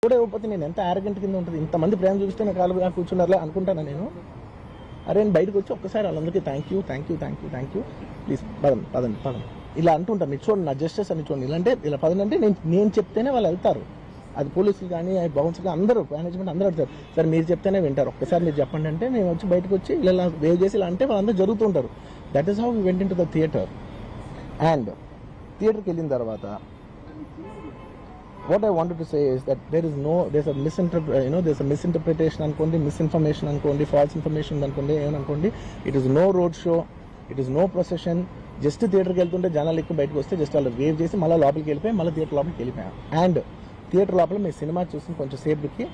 కూడా ఇవ్వకపోతే నేను ఎంత ఆరగెంట్ కింద ఉంటుంది, ఇంతమంది ప్రేమ చూపిస్తే నాకు కాలు కూర్చున్నారులే అనుకుంటాను నేను. అరే నేను బయటకు వచ్చి ఒక్కసారి వాళ్ళందరికీ థ్యాంక్ యూ ప్లీజ్ పదండి ఇలా అంటుంటాను. మీరు చూడండి నా జస్టిస్ అని చూడండి, ఇలాంటే ఇలా పదండి నేను చెప్తేనే వాళ్ళు వెళ్తారు. అది పోలీసులు కానీ బౌన్స్ కానీ అందరూ మేనేజ్మెంట్ అందరూ అడుగుతారు, సార్ మీరు చెప్తేనే వింటారు, ఒక్కసారి మీరు చెప్పండి అంటే నేను వచ్చి బయటకు వచ్చి ఇలా వేవ్ చేసి ఇలా అంటే వాళ్ళందరూ జరుగుతుంటారు. That is how we went into the theatre. అండ్ థియేటర్కి వెళ్ళిన తర్వాత what I wanted to say is that there's a misinterpretation అనుకోండి, misinformation అనుకోండి, false information అనుకోండి, ఏమనుకోండి, it is no road show, it is no procession. Just థియేటర్కి వెళ్తుంటే జనాలు ఎక్కువ బయటకు వస్తే జస్ట్ వాళ్ళు వేవ్ చేసి మళ్ళీ లోపలికి వెళ్ళిపోయి మళ్ళీ థియేటర్ లోపలికి వెళ్ళిపోయాం. అండ్ థియేటర్ లోపల మీ సినిమా చూసి కొంచెం సేపుకి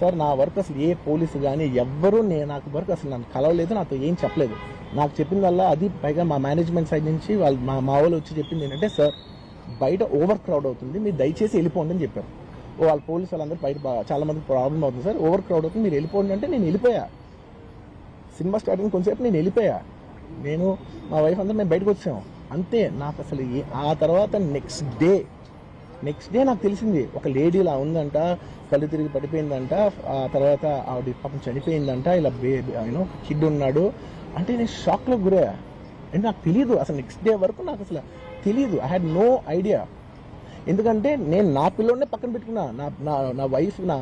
సార్ నా వర్క్ అసలు ఏ పోలీసు కానీ ఎవ్వరూ నాకు వర్క్ అసలు నన్ను కలవలేదు, నాతో ఏం చెప్పలేదు. నాకు చెప్పిన వల్ల అది పైగా మా మేనేజ్మెంట్ సైడ్ నుంచి వాళ్ళు మా వాళ్ళు వచ్చి చెప్పింది ఏంటంటే, సార్ బయట ఓవర్ క్రౌడ్ అవుతుంది, మీరు దయచేసి వెళ్ళిపోండి అని చెప్పారు. వాళ్ళ పోలీసు వాళ్ళందరూ బయట చాలా మంది ప్రాబ్లం అవుతుంది సార్, ఓవర్ క్రౌడ్ అవుతుంది, మీరు వెళ్ళిపోండి అంటే నేను వెళ్ళిపోయా. సినిమా స్టార్టింగ్ కొంచెంసేపు నేను వెళ్ళిపోయా, నేను మా వైఫ్ అందరూ మేము బయటకు వచ్చాము అంతే. నాకు అసలు ఆ తర్వాత నెక్స్ట్ డే నాకు తెలిసింది ఒక లేడీ ఇలా ఉందంట, కళ్ళు తిరిగి పడిపోయిందంట, ఆ తర్వాత ఆవిడ పాపం చనిపోయిందంట, ఇలా కిడ్ ఉన్నాడు అంటే నేను షాక్లో గురయ్యా. అంటే నాకు తెలియదు అసలు, నెక్స్ట్ డే వరకు నాకు అసలు తెలీదు. I had no idea. ఎందుకంటే నేను నా పిల్లోనే పక్కన పెట్టుకున్నా, నా వైఫ్ నా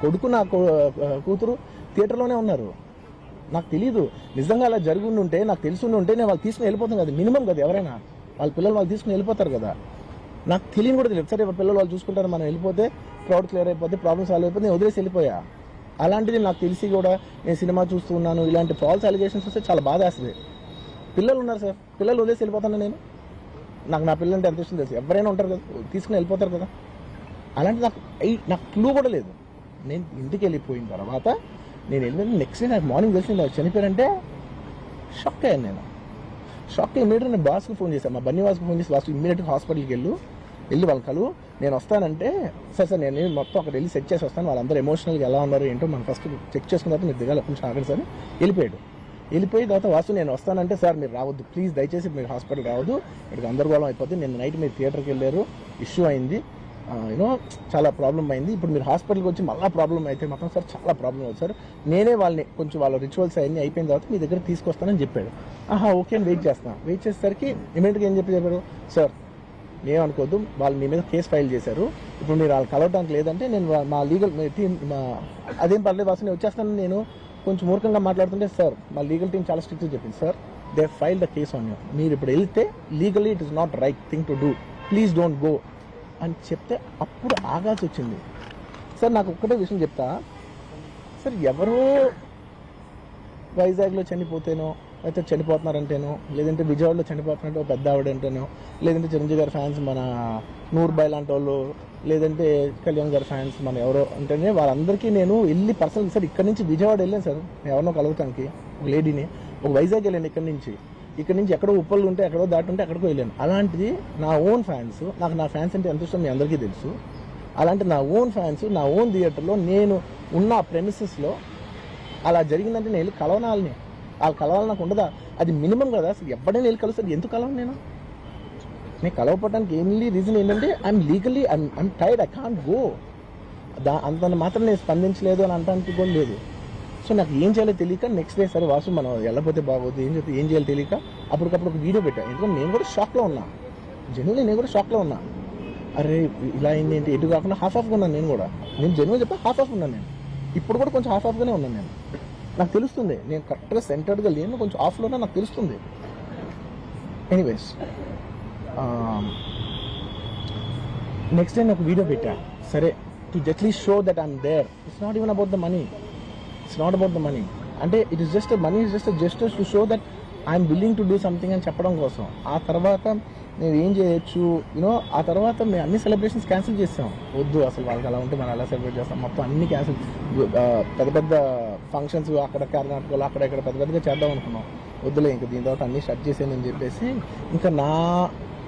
కొడుకు నా కూతురు థియేటర్లోనే ఉన్నారు. నాకు తెలీదు. నిజంగా అలా జరిగి ఉంటే నాకు తెలిసి ఉంటే నేను వాళ్ళు తీసుకుని వెళ్ళిపోతాను కదా, మినిమం కదా, ఎవరైనా వాళ్ళ పిల్లలు వాళ్ళు తీసుకుని వెళ్ళిపోతారు కదా. నాకు తెలియని కూడా తెలియదు. సరే పిల్లలు వాళ్ళు చూసుకుంటారు, మనం వెళ్ళిపోతే క్రౌడ్ క్లియర్ అయిపోతే ప్రాబ్లమ్ సాల్వ్ అయిపోతే నేను వదిలేసి వెళ్ళిపోయా. అలాంటిది నాకు తెలిసి కూడా నేను సినిమా చూస్తూ ఉన్నాను, ఇలాంటి ఫాల్స్ అలిగేషన్స్ వస్తే చాలా బాధ వేస్తుంది. పిల్లలు ఉన్నారు సార్, పిల్లలు వదిలేసి వెళ్ళిపోతాను నేను. నాకు నా పిల్లలు అంటే ఎంత ఇష్టం తెలుసు, ఎవరైనా ఉంటారు కదా తీసుకుని వెళ్ళిపోతారు కదా. అలాంటి నాకు క్లూ కూడా లేదు. నేను ఇంటికి వెళ్ళిపోయిన తర్వాత నేను వెళ్ళిన నెక్స్ట్ డే నాకు మార్నింగ్ తెలిసి నాకు చనిపోయారంటే షాక్ అయ్యాను నేను. షాక్ అయ్యి ఇమీడియట్గా నేను బాస్కి ఫోన్ చేశాను, మా బన్నీవాస్కి ఫోన్ చేసి బాస్కి ఇమీడియట్గా హాస్పిటల్కి వెళ్ళి వాళ్ళ కలువు, నేను వస్తానంటే సార్ నేను మొత్తం అక్కడ వెళ్ళి చెక్ చేసి వస్తాను, వాళ్ళందరూ ఎమోషనల్గా ఎలా ఉన్నారు ఏంటో మనం ఫస్ట్ చెక్ చేసుకున్న తర్వాత మీరు దిగాలి కొంచెం ఆగండి సార్. వెళ్ళిపోయి తర్వాత వాసు నేను వస్తానంటే సార్ మీరు రావద్దు ప్లీజ్, దయచేసి మీరు హాస్పిటల్ రావద్దు, ఇక్కడ గందరగోళం అయిపోతుంది, నేను నైట్ మీరు థియేటర్కి వెళ్ళారు, ఇష్యూ అయింది, చాలా ప్రాబ్లం అయింది, ఇప్పుడు మీరు హాస్పిటల్కి వచ్చి మళ్ళీ ప్రాబ్లం అయితే మాత్రం సార్ చాలా ప్రాబ్లం అవుతుంది సార్, నేనే కొంచెం వాళ్ళ రిచువల్స్ అన్నీ అయిపోయిన తర్వాత మీ దగ్గర తీసుకొస్తానని చెప్పాడు. ఓకే అని వెయిట్ చేసేసరికి ఇమీడియట్గా ఏం చెప్పారు, సార్ ఏమనుకోవద్దు, వాళ్ళు మీ మీద కేసు ఫైల్ చేశారు, ఇప్పుడు మీరు వాళ్ళు కలవడానికి లేదంటే నేను మా లీగల్ టీం అదేం పర్లేదు వాసు నేను వచ్చేస్తాను. నేను కొంచెం మూర్ఖంగా మాట్లాడుతుంటే సార్ మా లీగల్ టీం చాలా స్ట్రిక్ట్గా చెప్పింది, sir they file the case on you, మీరు ఇప్పుడు వెళ్తే legally it is not right thing to do, please don't go అని చెప్తే అప్పుడు ఆగాల్సి వచ్చింది. సార్ నాకు ఒక్కటే విషయం చెప్తా సార్, ఎవరో వైజాగ్లో చనిపోతేనో అయితే చనిపోతున్నారంటేనో, లేదంటే విజయవాడలో చనిపోతున్నట్టు పెద్ద ఆవిడంటేనో, లేదంటే చిరంజీవి గారి ఫ్యాన్స్ మన నూర్బాయ్ లాంటి వాళ్ళు, లేదంటే కళ్యాణ్ గారి ఫ్యాన్స్ మన ఎవరో అంటేనే వాళ్ళందరికీ నేను వెళ్ళి పర్సనల్ సార్ ఇక్కడ నుంచి విజయవాడ వెళ్ళాను సార్, ఎవరినో కలవటానికి ఒక లేడీని, ఒక వైజాగ్ వెళ్ళాను ఇక్కడ నుంచి ఎక్కడో ఉప్పలు ఉంటే ఎక్కడో దాటి ఉంటే ఎక్కడికో వెళ్ళాను. అలాంటిది నా ఓన్ ఫ్యాన్స్, నాకు నా ఫ్యాన్స్ అంటే ఎంత ఇష్టం మీ అందరికీ తెలుసు, అలాంటి నా ఓన్ ఫ్యాన్స్ నా ఓన్ థియేటర్లో నేను ఉన్న ప్రెమిసెస్లో అలా జరిగిందంటే నేను వెళ్ళి కలవనాలని, వాళ్ళు కలవాలి నాకు ఉండదా, అది మినిమం కదా. అసలు ఎవడైనా వెళ్ళి కలుస్తారు, ఎందుకు కలవను నేను కలవపడడానికి ఏంటి రీజన్ ఏంటంటే I'm tired, I can't go, అంత మాత్రం నేను స్పందించలేదు అని అనడానికి కూడా లేదు. సో నాకు ఏం చేయాలో తెలియక నెక్స్ట్ డే సరే వాసు మనం వెళ్ళకపోతే బాగోదు ఏం చేయాలో తెలియక అప్పటికప్పుడు ఒక వీడియో పెట్టాను. ఎందుకంటే నేను కూడా షాక్లో ఉన్నా, జనరల్లీ నేను కూడా షాక్లో ఉన్నా, అరే ఇలా అయింది ఏంటి, ఎటు కాకుండా హాఫ్ ఆఫ్గా ఉన్నాను నేను జనరల్ చెప్పా హాఫ్ ఆఫ్ ఉన్నాను నేను, ఇప్పుడు కూడా కొంచెం హాఫ్ ఆఫ్గానే ఉన్నాను నేను, నాకు తెలుస్తుంది నేను కరెక్ట్గా సెంటర్డ్గా లేను, కొంచెం ఆఫ్లోనే నాకు తెలుస్తుంది. ఎనీవేస్ నెక్స్ట్ డే నేను ఒక వీడియో పెట్టా, సరే to just show that I'm there, it's not even about the money, అంటే it is just money is just gestures to show that I'm willing to do something అని చెప్పడం కోసం. ఆ తర్వాత నేను ఏం చేయొచ్చు ఆ తర్వాత మేము అన్ని సెలబ్రేషన్స్ క్యాన్సిల్ చేసాం, వద్దు అసలు వాళ్ళకి అలా ఉంటే మనం ఎలా సెలబ్రేట్ చేస్తాం, మొత్తం అన్ని క్యాన్సిల్, పెద్ద ఫంక్షన్స్ అక్కడ కర్ణాటకలో అక్కడ ఇక్కడ పెద్దగా చేద్దాం అనుకున్నాం, వద్దులే ఇంకా దీని తర్వాత అన్ని షట్ చేసానని చెప్పేసి ఇంకా నా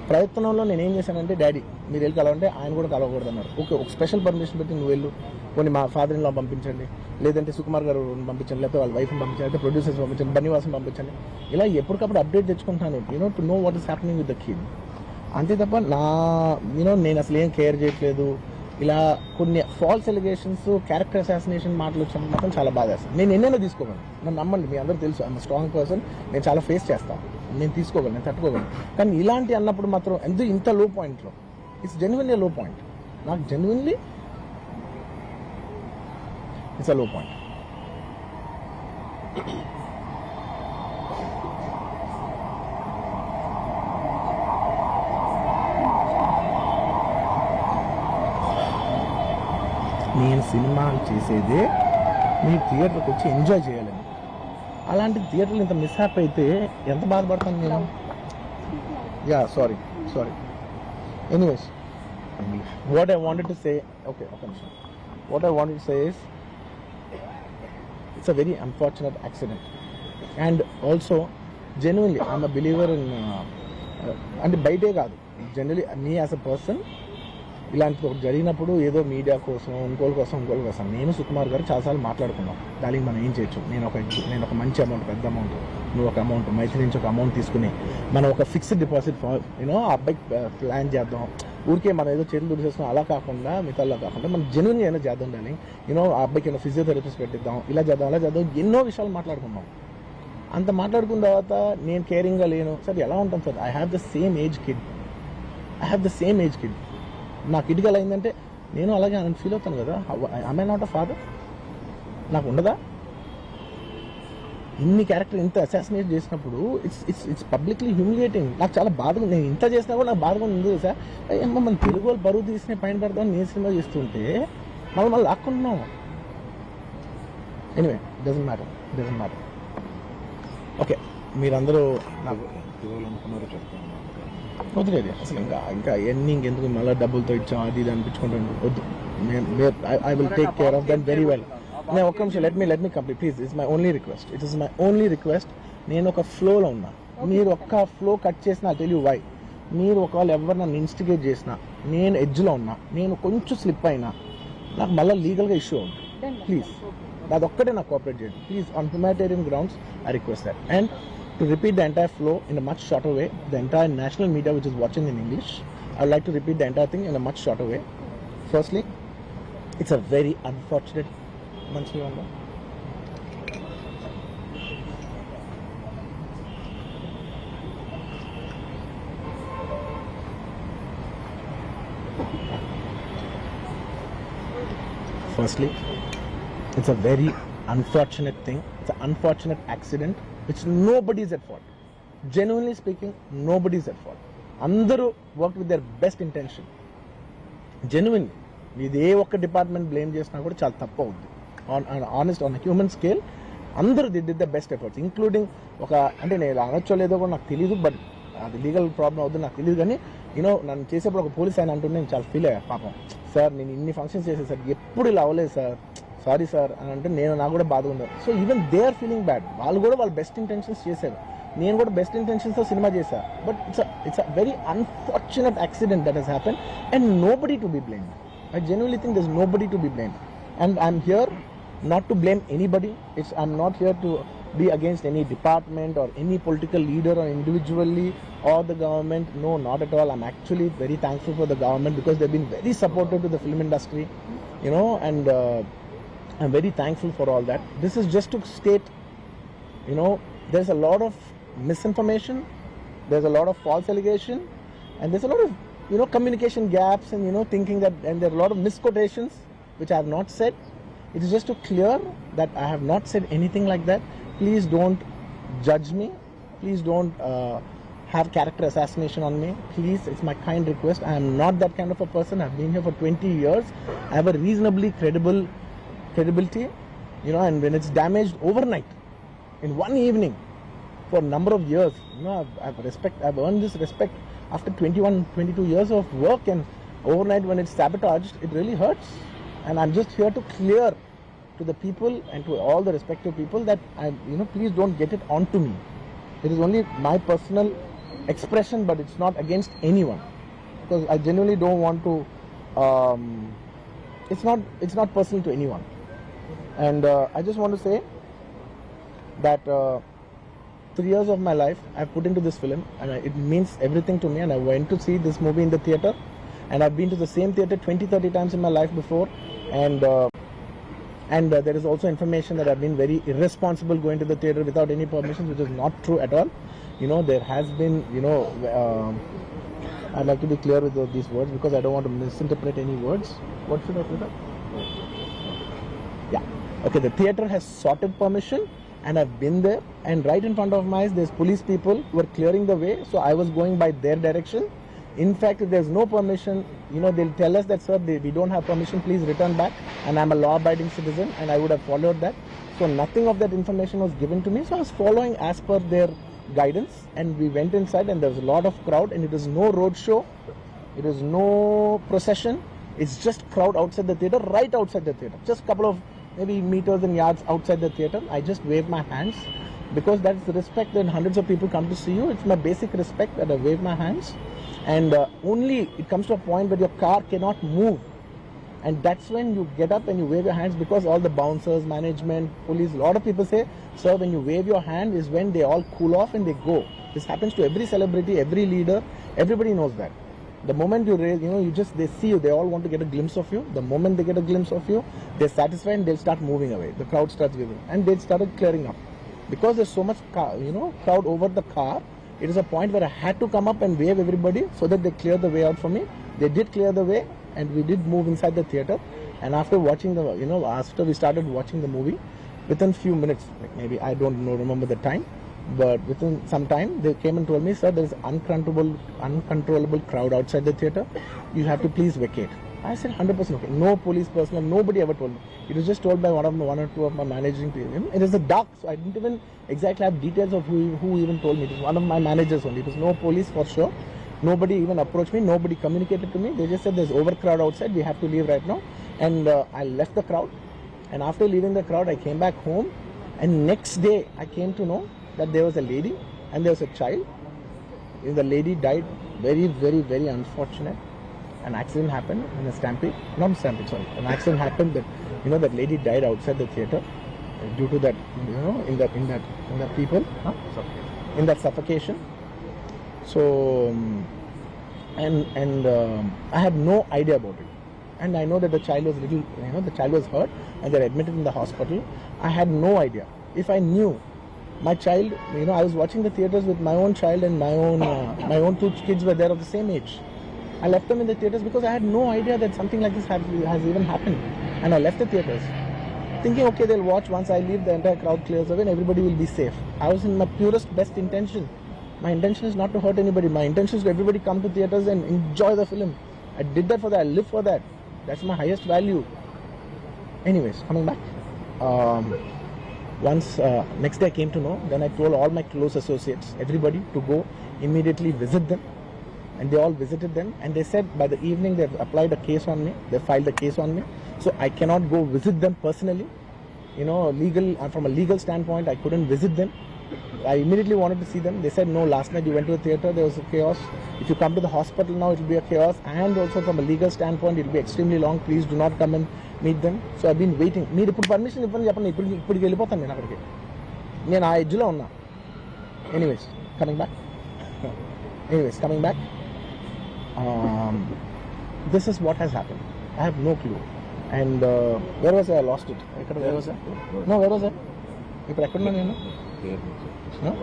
ప్రయత్నంలో నేను ఏం చేశానంటే, డాడీ మీరు వెళ్ళి కలవంటే ఆయన కూడా కలవకూడదు అన్నారు. ఓకే ఒక స్పెషల్ పర్మిషన్ పెట్టి నువ్వు వెళ్ళు, కొన్ని మా ఫాదర్ ఇన్ లా పంపించండి, లేదంటే సుకుమార్ గారు పంపించండి, లేకపోతే వాళ్ళ వైఫ్ని పంపించండి, లేకపోతే ప్రొడ్యూసర్స్ పంపించండి, బన్నీవాసం పంపించండి, ఇలా ఎప్పటికప్పుడు అప్డేట్ తెచ్చుకుంటాను to know what is happening with the kid. అంతే తప్ప నేను అసలు ఏం కేర్ చేయట్లేదు, ఇలా కొన్ని ఫాల్స్ ఎలిగేషన్స్, క్యారెక్టర్ అసాసినేషన్ మాటలు వచ్చినప్పుడు మాత్రం చాలా బాధ వేస్తాను. నేను ఎన్నైనా తీసుకోగలను, నన్ను నమ్మండి, మీ అందరూ తెలుసు ఐఎమ్ స్ట్రాంగ్ పర్సన్, నేను చాలా ఫేస్ చేస్తాను, నేను తీసుకోగలను, నేను తట్టుకోగలను. కానీ ఇలాంటి అన్నప్పుడు మాత్రం ఇంత లో పాయింట్లో, ఇట్స్ జెన్యున్లీ లో పాయింట్, నాకు జెన్యున్లీ ఇట్స్ అ లో పాయింట్. నేను సినిమాలు చేసేదే మీరు థియేటర్కి వచ్చి ఎంజాయ్ చేయాలని, అలాంటి థియేటర్లు ఇంత మిస్హాప్ అయితే ఎంత బాధపడతాను నేను. Yeah sorry anyways, what I wanted to say, okay ఒక నిమిషం, what I wanted to say is it's a very unfortunate accident and also genuinely I'm a believer in, అంటే బయటే కాదు, generally me as a person ఇలాంటిది ఒకటి జరిగినప్పుడు ఏదో media కోసం ఇంకోళ్ళ కోసం నేను సుకుమార్ గారు చాలాసార్లు మాట్లాడుకున్నాం, దానికి మనం ఏం చేయొచ్చు, నేను ఒక మంచి అమౌంట్, పెద్ద అమౌంట్, నువ్వు ఒక అమౌంట్, మైత్రి నుంచి ఒక అమౌంట్ తీసుకుని మనం ఒక ఫిక్స్డ్ డిపాజిట్ యూనో ఆ అబ్బాయికి ప్లాన్ చేద్దాం, ఊరికే మనం ఏదో చేతులు దుడిచేస్తున్నాం అలా కాకుండా, మిగతాలో కాకుండా మనం జెన్యున్గా ఏమైనా చేద్దాం, దాన్ని యూనో ఆ అబ్బాయికి ఏమైనా ఫిజియోథెరపిస్ట్ పెట్టిద్దాం, ఇలా చేద్దాం, ఎన్నో విషయాలు మాట్లాడుకున్నాం. అంత మాట్లాడుకున్న తర్వాత నేను కేరింగ్గా లేను సార్, ఎలా ఉంటాం sir, I have the same age kid, నా కిడ్కి ఎలా అయిందంటే నేను అలాగే ఫీల్ అవుతాను కదా, ఐ నాట్ అ ఫాదర్, నాకు ఉండదా? ఇన్ని క్యారెక్టర్ ఇంత అసాసినేట్ చేసినప్పుడు ఇట్స్ పబ్లిక్లీ హ్యూమిలియేటింగ్. నాకు చాలా బాధగా, నేను ఇంత చేసినా కూడా నాకు బాధగా ఉంది సార్. ఏమో మన తెలుగు వాళ్ళు బరువు తీసిన పైన పెడతామని నేను సినిమా చేస్తుంటే మళ్ళీ లాక్కుంటున్నాం. Anyway doesn't matter. ఓకే, మీరందరూ నాకు వదిలేదు అసలు, ఇంకా ఎన్ని ఇంకెందుకు మళ్ళీ డబ్బులతో ఇచ్చాం అది ఇది అనిపించుకుంటాను, వద్దు. I will take care of that very well. నేను ఒక్క నిమిషం, let me complete please. It's my only request. నేను ఒక ఫ్లోలో ఉన్నా, మీరు ఒక్క ఫ్లో కట్ చేసినా టెల్ యూ వై. మీరు ఒకవేళ ఎవరు నన్ను ఇన్స్టిగేట్ చేసినా, నేను ఎడ్జ్లో ఉన్నా, నేను కొంచెం స్లిప్ అయినా నాకు మళ్ళీ లీగల్గా ఇష్యూ ఉంది. ప్లీజ్ అదొక్కటే నాకు కోఆపరేట్ చేయండి please. On humanitarian grounds I request that. And to repeat the entire flow in a much shorter way, the entire national media which is watching in English, I would like to repeat the entire thing in a much shorter way. Firstly, it's a very unfortunate Manchi Vanda. Firstly, it's a very unfortunate thing. It's an unfortunate accident which nobody is at fault. Genuinely speaking, nobody is at fault. Andaru worked with their best intention. Genuinely, ఇది ఏ ఒక్క department blame చేసినా కూడా చాలా తప్పు అవుద్ది. On human scale అందరూ did the best efforts, including ఒక, అంటే నేను అనొచ్చో లేదో కూడా నాకు తెలియదు, బట్ అది లీగల్ ప్రాబ్లం అవుతుంది నాకు తెలియదు. కానీ యూనో నన్ను చేసేప్పుడు ఒక పోలీస్ ఆయన అంటుంటే నేను చాలా ఫీల్ అయ్యా, పాపం సార్ నేను ఇన్ని ఫంక్షన్స్ చేసేది సార్, ఎప్పుడు ఇలా అవ్వలేదు సార్, సారీ సార్ అని అంటే నాకు కూడా బాధ ఉండదు. So even they are feeling bad. వాళ్ళు కూడా వాళ్ళ బెస్ట్ ఇంటెన్షన్స్ చేశారు, నేను కూడా బెస్ట్ ఇంటెన్షన్స్తో సినిమా చేశాను. But it's a very unfortunate accident that has happen and nobody to be blamed. I genuinely think there's nobody to be blamed. And I'm here not to blame anybody. I'm not here to be against any department or any political leader or individually or the government. No, not at all. I'm actually very thankful for the government because they've been very supportive to the film industry, you know, and I'm very thankful for all that. This is just to state, you know, there's a lot of misinformation, there's a lot of false allegation, and there's a lot of, you know, communication gaps and, you know, thinking that, and there are a lot of misquotations which I have not said. It is just to clear that I have not said anything like that. Please don't judge me. Please don't have character assassination on me. Please, it's my kind request. I am not that kind of a person. I've been here for 20 years. I have a reasonably credibility, you know, and when it's damaged overnight, in one evening, for a number of years, you know, I've earned this respect after 22 years of work, and overnight when it's sabotaged, it really hurts. And I'm just here to clear to the people and to all the respective people that please don't get it onto me. It is only my personal expression, but it's not against anyone, because I genuinely don't want to, it's not personal to anyone. And I just want to say that 3 years of my life I've put into this film, and it means everything to me, and I went to see this movie in the theater, and I've been to the same theatre 20-30 times in my life before, and there is also information that I've been very irresponsible going to the theatre without any permissions, which is not true at all. There has been, I'd like to be clear with these words because I don't want to misinterpret any words. What should I put up? Yeah. Okay, the theatre has sorted permission and I've been there, and right in front of my eyes there's police people who are clearing the way, so I was going by their direction. In fact, if there's no permission, they'll tell us that, sir, we don't have permission, please return back, and I'm a law-abiding citizen and I would have followed that. So nothing of that information was given to me, so I was following as per their guidance, and we went inside and there was a lot of crowd, and it was no road show, it was no procession, it's just crowd outside the theatre, right outside the theatre, just a couple of maybe meters and yards outside the theatre. I just wave my hands because that's the respect that hundreds of people come to see you. It's my basic respect that I wave my hands, and only it comes to a point where your car cannot move, and that's when you get up and you wave your hands, because all the bouncers, management, police, a lot of people say, sir, when you wave your hand is when they all cool off and they go. This happens to every celebrity, every leader, everybody knows that. The moment you raise, they see you, they all want to get a glimpse of you. The moment they get a glimpse of you, they're satisfied and they'll start moving away. The crowd starts giving, and they started clearing up. Because there's so much crowd over the car, it is a point where I had to come up and wave everybody so that they clear the way out for me. They did clear the way, and we did move inside the theatre. And after watching after we started watching the movie, within few minutes, like maybe I don't remember the time, but within some time they came and told me, sir, there is uncontrollable crowd outside the theatre. You have to please vacate. I said 100% okay. No police personnel, nobody ever told me. It was just told by one or two of my managing people. It is a dark, so I didn't even exactly have details of who even told me. It was one of my managers only. It was no police for sure. Nobody even approached me. Nobody communicated to me. They just said there's overcrowd outside. We have to leave right now. And I left the crowd. And after leaving the crowd, I came back home. And next day, I came to know that there was a lady and there was a child. The lady died. Very, very, very unfortunate. An accident happened in a stampede. Not stampede, sorry. An accident happened that that lady died outside the theatre due to that in that people in that suffocation. So I had no idea about it, and I know that the child was the child was hurt and they're admitted in the hospital. I had no idea. If I knew my child, I was watching the theatres with my own child, and my own two kids were there of the same age. I left them in the theatres because I had no idea that something like this has even happened, and I left the theatres thinking, okay, they'll watch. Once I leave, the entire crowd clears away and everybody will be safe. I was in my purest best intention. My intention is not to hurt anybody. My intention is to everybody come to theatres and enjoy the film. I did that for that. I live for that. That's my highest value. Anyways, coming back. Next day I came to know, then I told all my close associates, everybody, to go immediately visit them. And they all visited them, and they said by the evening they've applied a case on me. They filed a case on me. So I cannot go visit them personally. From a legal standpoint, I couldn't visit them. I immediately wanted to see them. They said, no, last night you went to the theatre, there was a chaos. If you come to the hospital now, it will be a chaos. And also from a legal standpoint, it will be extremely long. Please do not come and meet them. So I've been waiting. Need permission Anyways, coming back. This is what has happened. I have no clue. And where was I lost it? Where was I? No, where was I? No?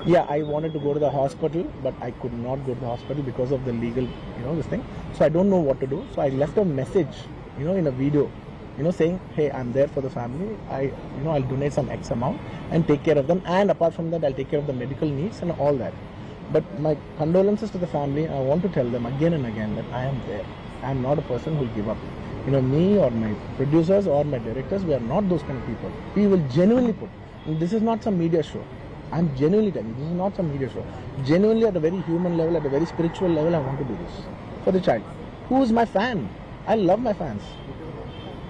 Yeah, I wanted to go to the hospital, but I could not go to the hospital because of the legal, this thing. So I don't know what to do. So I left a message, in a video, saying, hey, I'm there for the family. I'll donate some X amount and take care of them. And apart from that, I'll take care of the medical needs and all that. But my condolences to the family. I want to tell them again and again that I am there. I am not a person who will give up. Me or my producers or my directors, we are not those kind of people. We will genuinely put. This is not some media show. I'm genuinely telling you, this is not some media show. Genuinely, at a very human level, at a very spiritual level, I want to do this for the child. Who is my fan? I love my fans.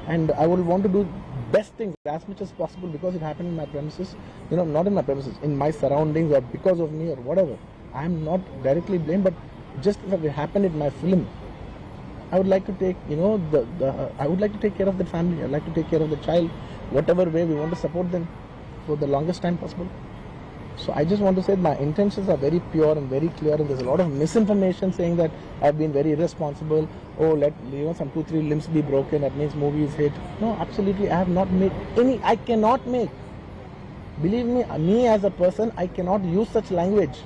And I will want to do best things as much as possible because it happened in my premises. Not in my premises, in my surroundings, or because of me or whatever. I am not directly blamed, but just if it happened in my film, I would like to take, I would like to take care of the family. I'd like to take care of the child, whatever way we want to support them for the longest time possible. So I just want to say my intentions are very pure and very clear, and there's a lot of misinformation saying that I've been very irresponsible. Oh, let some 2-3 limbs be broken, that means movie is hit. No, absolutely, I have not made any. I cannot make. Believe me as a person, I cannot use such language.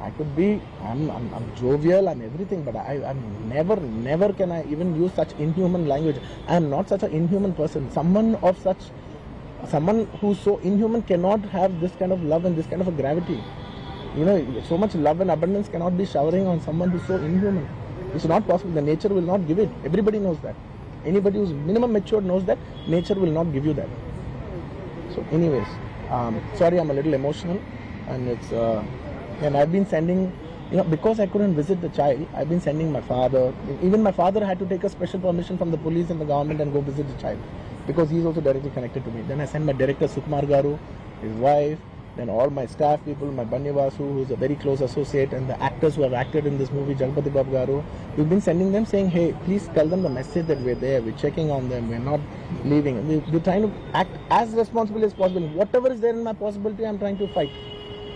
I could be, I'm jovial, I'm everything, but I'm never can I even use such inhuman language. I am not such an inhuman person. Someone who's so inhuman cannot have this kind of love and this kind of a gravity. You know, so much love and abundance cannot be showering on someone who's so inhuman. It's not possible. The nature will not give it. Everybody knows that. Anybody who's minimum matured knows that nature will not give you that. So anyways, sorry, I'm a little emotional, and it's and I've been sending, you know, because I couldn't visit the child, I've been sending my father. Even my father had to take a special permission from the police and the government and go visit the child, because he's also directly connected to me. Then I sent my director Sukumar Garu, his wife, then all my staff people, my Bannivasu, who's a very close associate, and the actors who have acted in this movie, Jagannath Babu Garu. We've been sending them saying, hey, please tell them the message that we're there, we're checking on them, we're not leaving. We're trying to act as responsibly as possible. Whatever is there in my possibility, I'm trying to fight.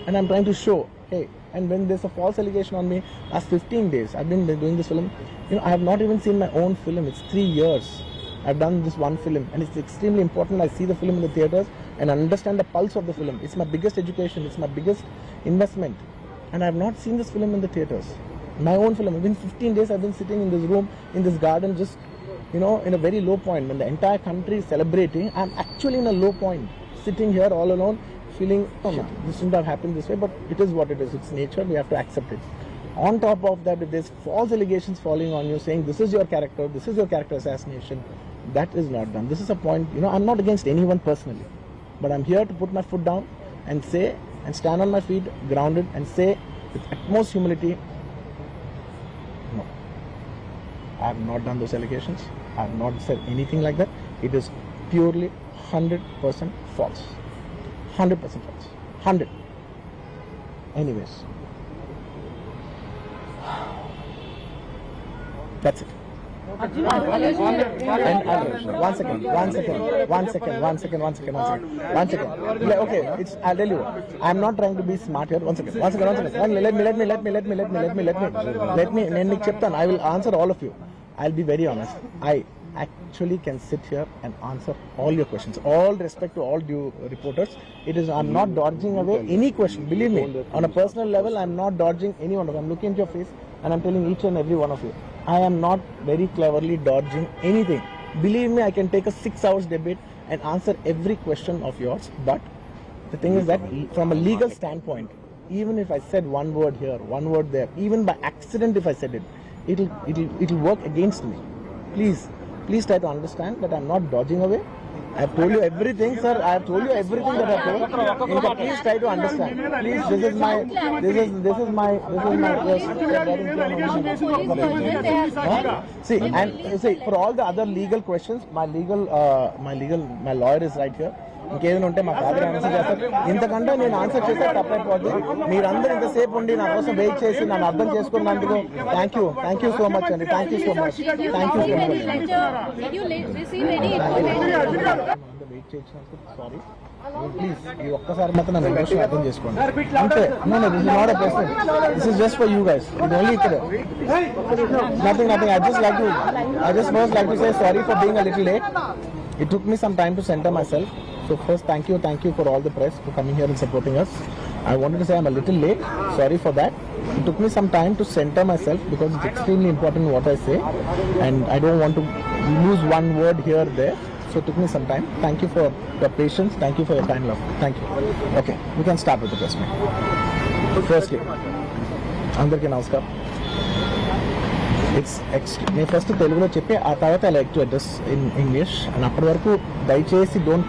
And I'm trying to show, hey, and when there's a false allegation on me, last 15 days, I've been doing this film, you know, I have not even seen my own film. It's 3 years. I've done this one film, and it's extremely important. I see the film in the theaters and understand the pulse of the film. It's my biggest education, it's my biggest investment, and I have not seen this film in the theaters. My own film. Within 15 days, I've been sitting in this room, in this garden, just, you know, in a very low point. When the entire country is celebrating, I'm actually in a low point, sitting here all alone, feeling, oh no, this shouldn't have happened this way, but it is what it is. It's nature, we have to accept it. On top of that, if there's false allegations falling on you, saying this is your character assassination, that is not done. This is a point, you know, I'm not against anyone personally, but I'm here to put my foot down and say, and stand on my feet, grounded, and say with utmost humility, no, I have not done those allegations. I have not said anything like that. It is purely 100% false. 100% false. 100. Anyways, that's it. And one second. Okay, I'll tell you. I'm not trying to be smart here. One second. Let me. I will answer all of you. I'll be very honest. I actually can sit here and answer all your questions. All respect to all due reporters. I'm not dodging away any question. Believe me, on a personal level, I'm not dodging any one of them. I'm looking at your face and I'm telling each and every one of you, I am not very cleverly dodging anything. Believe me, I can take a 6 hours debate and answer every question of yours. But the thing is that from a legal standpoint, even if I said one word here, one word there, even by accident if I said it, it'll work against me. Please try to understand that I'm not dodging away. I have told you everything, sir. I have told you everything that I have told. Please try to understand. Please, this is my See, for all the other legal questions, my lawyer is right here. ఇంకేదైనా ఉంటే మా father answer చేస్తారు. ఇంతకంటే నేను answer చేస్తే తప్పైపోద్ది. మీరందరూ ఇంతసేపు ఉండి నా కోసం వెయిట్ చేసి నన్ను అర్థం చేసుకున్నందుకు థ్యాంక్ యూ సో మచ్ అండి. Thank you so much. Wait చేసినందుకు సారీ. ప్లీజ్ ఈ ఒక్కసారి మాత్రం నన్ను ఎమోషన్ అర్థం చేసుకోండి అంతే. No this is not a personal. This is just for you guys. ఇది ఓన్లీ ఇక్కడ. Nothing. I just first like to say sorry for being a little late. It took me some time to center myself. So first, thank you for all the press for coming here and supporting us. I wanted to say I'm a little late. Sorry for that. It took me some time to center myself because it's extremely important what I say, and I don't want to lose one word here or there. So it took me some time. Thank you for your patience. Thank you for your kind love. Thank you. Okay, we can start with the press meet. Firstly, అందరికీ నమస్కారం. నేను first తెలుగులో చెప్పి ఆ తర్వాత I like to address in English. And అప్పటి వరకు దయచేసి డోంట్